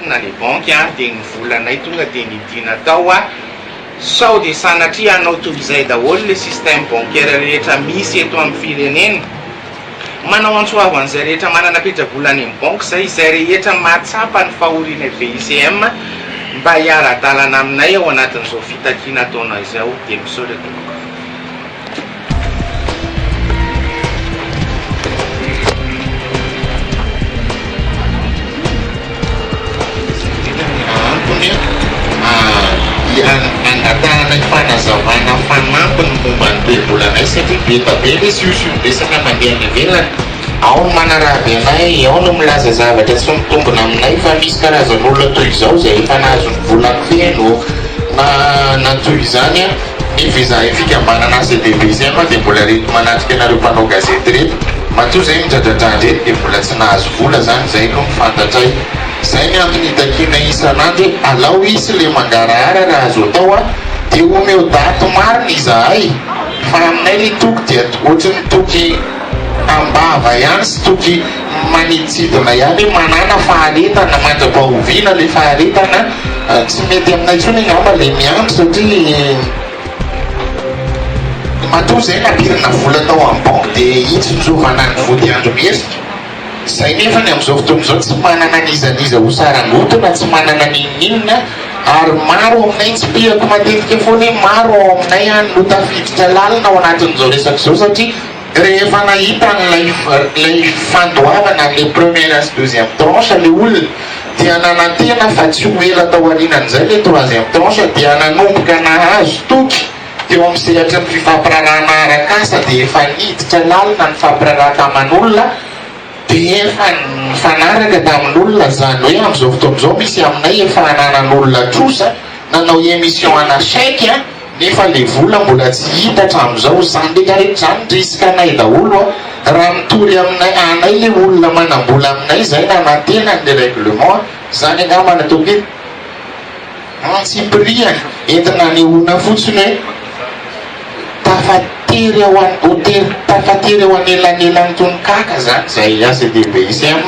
antena ny banky dia ny volanay tonga dia nidina tao sao dia sanatria anao toy izay daholo le système bancaire rehetra misy eto amin'ny firenena, manao antsoavan'izay rehetra manana petravolana amin'ny banky zay, izay rehetra mahatsapa ny fahoriana VICM mba hiara-dalana aminay ao anatin'izao fitakiana ataona izao dia misaotra tompoko. Angatahana fanazavana fanampiny momba ny toe-bolanay satria betabe le siosiombesaka mandeha any ivelany. Ao no manaraby anay, ao no milaza zavatra tsy mitombona aminay, fa misy karazan'olona toy izao zay efa nahazo ny volany feno na toy izany nefa izahay fikambanana ACDVCM dia mbola reto manatrika anareo mpanao gazety reto matoa zay midradradrandra reto dia mbola tsy nahazo vola zany, zay no mifantatray. Zay ny antony hitakina isan'andro alao isy le mangarahara raha azo atao dia omeo daty marina izahay, fa aminay le toky dia ohatrany toky ambava ihany sy toky manitsidina ihany, manana faharetana mandrapahoviana le faharetana tsy mety aminay intsony angamba le miandro satria matoa zay napirina vola tao amin'ny banky dia itsonjovana ny vody andro mihesika. Zay nefa ny amin'izao fotoana izao tsy manana nizaniza ho sarangotona, tsy manana ninninona, ary maro aminay tsy pihako matetika foana hoe maro ao aminay any no tafiditra lalina ao anatin'izao resaka izao satria rehefa nahita lay fandoavana le première sy deuxième tranche le olona dia nanantena fa tsy ho ela tao aorianan'izay le troisième tranche dia nanomboka nahazo toky teo amin'ny sehatra ny fifampirarahana arak'asa dia efa niditra lalina ny fampirarahana aman'olona dia efa fanaraka tamin'olona zany hoe amin'izao fotoana izao misy aminay efa ananan'olona trosa nanao émission ana chèque nefa le vola mbola tsy hita hatramin'izao. Zany ndraika rehetra zany risika anay daholo raha mitory aminay anay le olona manambola aminay zay nanantena ny règlement zany angamba nataoko hoe antsipiriany entina nehoana fotsiny hoe tafatery ao tafatery ao anelanelany tonikaka zany zay ACDVCM